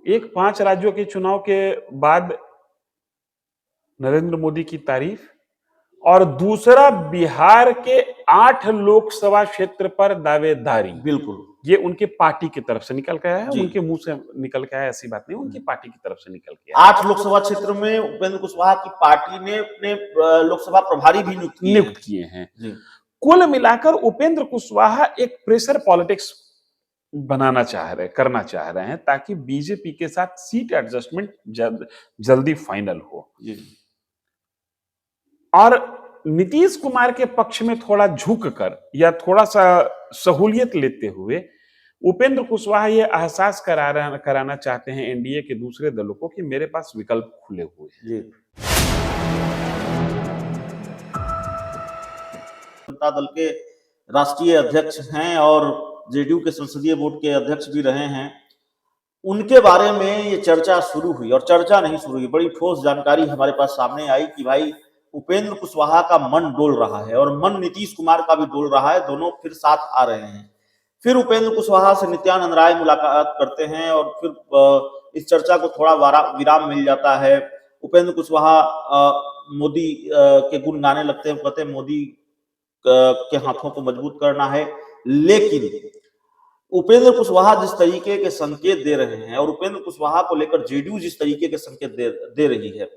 एक 5 राज्यों के चुनाव के बाद नरेंद्र मोदी की तारीफ और दूसरा बिहार के 8 लोकसभा क्षेत्र पर दावेदारी। बिल्कुल ये उनके पार्टी की तरफ से निकल के आया है, जी। उनके मुंह से निकल के आया ऐसी बात नहीं, उनकी पार्टी की तरफ से निकल के आया। 8 लोकसभा क्षेत्र में उपेंद्र कुशवाहा की पार्टी ने अपने लोकसभा प्रभारी भी नियुक्त किए हैं। जी। कुल मिलाकर उपेंद्र कुशवाहा एक प्रेशर पॉलिटिक्स करना चाह रहे हैं ताकि बीजेपी के साथ सीट एडजस्टमेंट जल्दी फाइनल हो। जी। और नीतीश कुमार के पक्ष में थोड़ा झुक कर या थोड़ा सा सहूलियत लेते हुए उपेंद्र कुशवाहा ये एहसास कराना चाहते हैं एनडीए के दूसरे दलों को कि मेरे पास विकल्प खुले हुए हैं। जी। जनता दल के राष्ट्रीय अध्यक्ष हैं और जेडीयू के संसदीय बोर्ड के अध्यक्ष भी रहे हैं। उनके बारे में ये चर्चा शुरू हुई और चर्चा नहीं शुरू हुई, बड़ी ठोस जानकारी हमारे पास सामने आई कि भाई उपेंद्र कुशवाहा का मन डोल रहा है और मन नीतीश कुमार का भी डोल रहा है, दोनों फिर साथ आ रहे हैं। फिर उपेंद्र कुशवाहा से नित्यानंद राय मुलाकात करते हैं और फिर इस चर्चा को थोड़ा विराम मिल जाता है। उपेंद्र कुशवाहा मोदी के गुण गाने लगते हैं, कहते हैं मोदी के हाथों को मजबूत करना है। लेकिन उपेंद्र कुशवाहा जिस तरीके के संकेत दे रहे हैं और उपेंद्र कुशवाहा को लेकर जेडीयू जिस तरीके के संकेत दे रही है,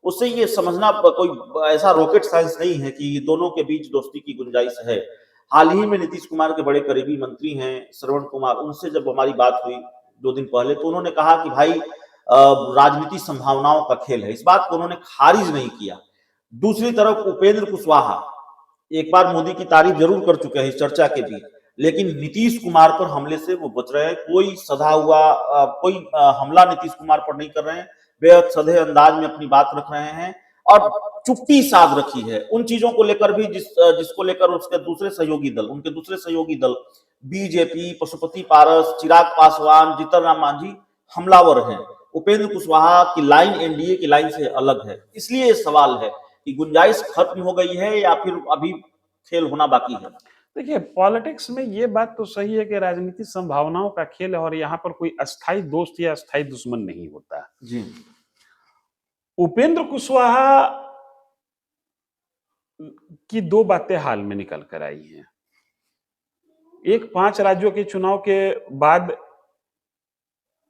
उससे ये समझना कोई ऐसा रॉकेट साइंस नहीं है कि दोनों के बीच दोस्ती की गुंजाइश है। हाल ही में नीतीश कुमार के बड़े करीबी मंत्री हैं श्रवण कुमार, उनसे जब हमारी बात हुई 2 दिन पहले, तो उन्होंने कहा कि भाई राजनीति संभावनाओं का खेल है। इस बात को उन्होंने खारिज नहीं किया। दूसरी तरफ उपेंद्र कुशवाहा एक बार मोदी की तारीफ जरूर कर चुके हैं इस चर्चा के बीच, लेकिन नीतीश कुमार पर हमले से वो बच रहे हैं। कोई सधा हुआ कोई हमला नीतीश कुमार पर नहीं कर रहे हैं, बेहद सधे अंदाज में अपनी बात रख रहे हैं और चुप्पी साध रखी है उन चीजों को लेकर भी जिसको लेकर उसके दूसरे सहयोगी दल बीजेपी, पशुपति पारस, चिराग पासवान, जीतन राम मांझी हमलावर हैं। उपेंद्र कुशवाहा की लाइन एनडीए की लाइन से अलग है। इसलिए ये सवाल है कि गुंजाइश खत्म हो गई है या फिर अभी खेल होना बाकी है। देखिए, पॉलिटिक्स में ये बात तो सही है कि राजनीति संभावनाओं का खेल है और यहाँ पर कोई अस्थाई दोस्त या अस्थाई दुश्मन नहीं होता जी। उपेंद्र कुशवाहा की 2 बातें हाल में निकल कर आई हैं। एक 5 राज्यों के चुनाव के बाद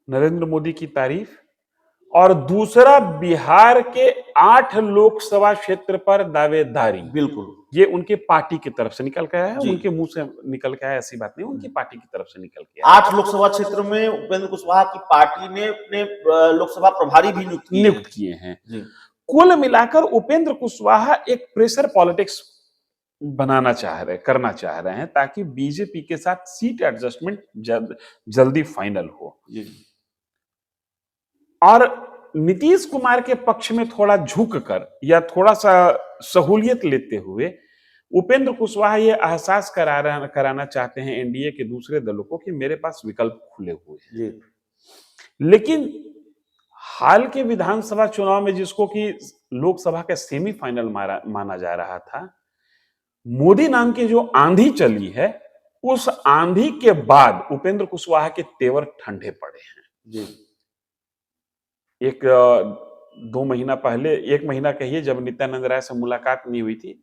नरेंद्र मोदी की तारीफ और दूसरा बिहार के 8 लोकसभा क्षेत्र पर दावेदारी। बिल्कुल ये उनके पार्टी की तरफ से निकल के आया है, जी। उनके मुंह से निकल के आया ऐसी बात नहीं, उनकी पार्टी की तरफ से निकल के आया। 8 लोकसभा क्षेत्र में उपेंद्र कुशवाहा की पार्टी ने अपने लोकसभा प्रभारी भी नियुक्त किए हैं। जी। कुल मिलाकर उपेंद्र कुशवाहा एक प्रेशर पॉलिटिक्स करना चाह रहे हैं ताकि बीजेपी के साथ सीट एडजस्टमेंट जल्दी फाइनल हो। जी। और नीतीश कुमार के पक्ष में थोड़ा झुक कर या थोड़ा सा सहूलियत लेते हुए उपेंद्र कुशवाहा ये एहसास कराना चाहते हैं एनडीए के दूसरे दलों को कि मेरे पास विकल्प खुले हुए हैं। जी। लेकिन हाल के विधानसभा चुनाव में जिसको कि लोकसभा का सेमीफाइनल माना जा रहा था, मोदी नाम की जो आंधी चली है, उस आंधी के बाद उपेंद्र कुशवाहा के तेवर ठंडे पड़े हैं। जी। एक 2 महीना पहले, 1 महीना कहिए, जब नित्यानंद राय से मुलाकात नहीं हुई थी,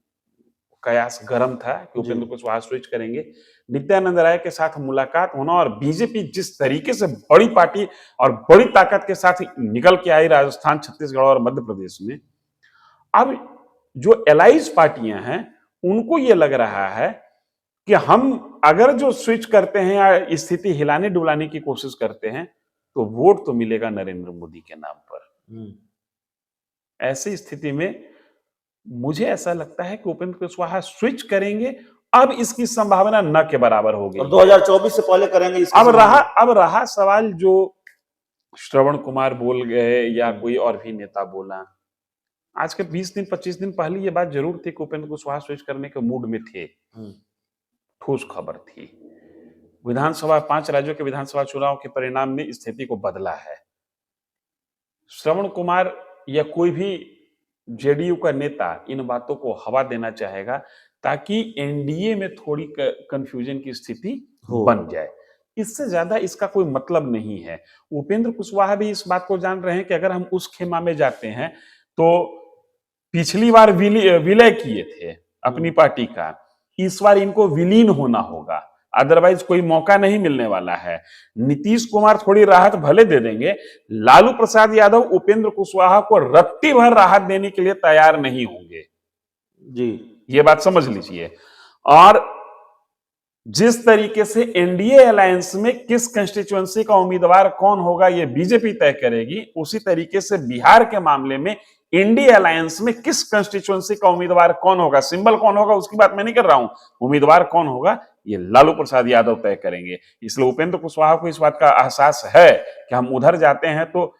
कयास गर्म था कि उपेंद्र कुशवाहा स्विच करेंगे। नित्यानंद राय के साथ मुलाकात होना और बीजेपी जिस तरीके से बड़ी पार्टी और बड़ी ताकत के साथ निकल के आई राजस्थान, छत्तीसगढ़ और मध्य प्रदेश में, अब जो एलाइज पार्टियां हैं उनको ये लग रहा है कि हम अगर जो स्विच करते हैं या स्थिति हिलाने डुलाने की कोशिश करते हैं तो वोट तो मिलेगा नरेंद्र मोदी के नाम पर। ऐसी स्थिति में मुझे ऐसा लगता है कि उपेंद्र कुशवाहा स्विच करेंगे, अब इसकी संभावना न के बराबर होगी और 2024 से पहले करेंगे। अब रहा सवाल जो श्रवण कुमार बोल गए या कोई और भी नेता बोला, आज के 20 दिन 25 दिन पहले ये बात जरूर थी कि उपेंद्र कुशवाहा स्विच करने के मूड में थे, ठोस खबर थी। विधानसभा 5 राज्यों के विधानसभा चुनाव के परिणाम ने स्थिति को बदला है। श्रवण कुमार या कोई भी जेडीयू का नेता इन बातों को हवा देना चाहेगा ताकि एनडीए में थोड़ी कंफ्यूजन की स्थिति बन जाए। इससे ज्यादा इसका कोई मतलब नहीं है। उपेंद्र कुशवाहा भी इस बात को जान रहे हैं कि अगर हम उस खेमा में जाते हैं तो पिछली बार विलय किए थे अपनी पार्टी का, इस बार इनको विलीन होना होगा, अदरवाइज कोई मौका नहीं मिलने वाला है। नीतीश कुमार थोड़ी राहत भले दे देंगे, लालू प्रसाद यादव उपेंद्र कुशवाहा को रत्ती भर राहत देने के लिए तैयार नहीं होंगे। जी, ये बात समझ लीजिए। और जिस तरीके से एनडीए अलायंस में किस कंस्टिट्यूएंसी का उम्मीदवार कौन होगा ये बीजेपी तय करेगी, उसी तरीके से बिहार के मामले में एनडीए अलायंस में किस कंस्टिट्यूएंसी का उम्मीदवार कौन होगा, सिंबल कौन होगा उसकी बात मैं नहीं कर रहा हूं, उम्मीदवार कौन होगा ये लालू प्रसाद यादव तय करेंगे। इसलिए उपेंद्र कुशवाहा को इस बात का एहसास है कि हम उधर जाते हैं तो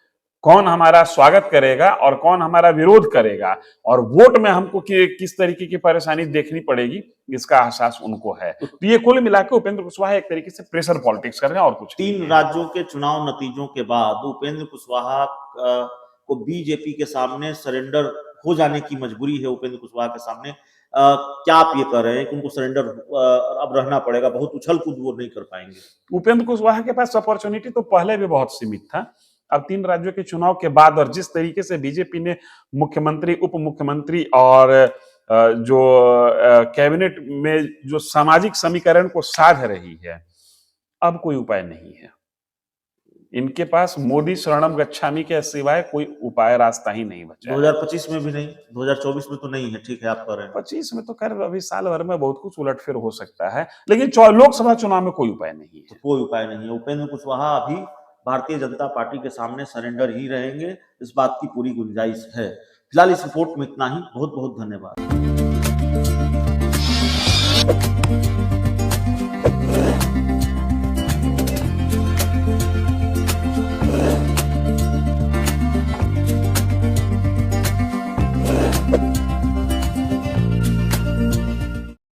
कौन हमारा स्वागत करेगा और कौन हमारा विरोध करेगा, और वोट में हमको किस तरीके की परेशानी देखनी पड़ेगी इसका एहसास उनको है। तो ये कुल मिलाकर उपेंद्र कुशवाहा एक तरीके से प्रेशर पॉलिटिक्स कर रहे हैं और कुछ नहीं 3 है। राज्यों के चुनाव नतीजों के बाद उपेंद्र कुशवाहा को बीजेपी के सामने सरेंडर हो जाने की मजबूरी है उपेंद्र कुशवाहा के सामने। क्या आप ये कह रहे हैं कि उनको सरेंडर अब रहना पड़ेगा, बहुत उछल कूद वो नहीं कर पाएंगे? उपेंद्र कुशवाहा के पास अपॉर्चुनिटी तो पहले भी बहुत सीमित था, अब 3 राज्यों के चुनाव के बाद और जिस तरीके से बीजेपी ने मुख्यमंत्री, उप मुख्यमंत्री और जो कैबिनेट में जो सामाजिक समीकरण को साध रही है, अब कोई उपाय नहीं है इनके पास। मोदी शरणम गच्छामि के सिवाय कोई उपाय रास्ता ही नहीं बचा है। 2025 में भी नहीं, 2024 में तो नहीं है, ठीक है आप कह रहे हैं। 25 में तो खैर अभी साल भर में बहुत कुछ उलटफेर हो सकता है, लेकिन लोकसभा चुनाव में कोई उपाय नहीं तो है। कोई उपाय नहीं है। उपेंद्र कुशवाहा अभी भारतीय जनता पार्टी के सामने सरेंडर ही रहेंगे, इस बात की पूरी गुंजाइश है। फिलहाल इस रिपोर्ट में इतना ही। बहुत बहुत धन्यवाद।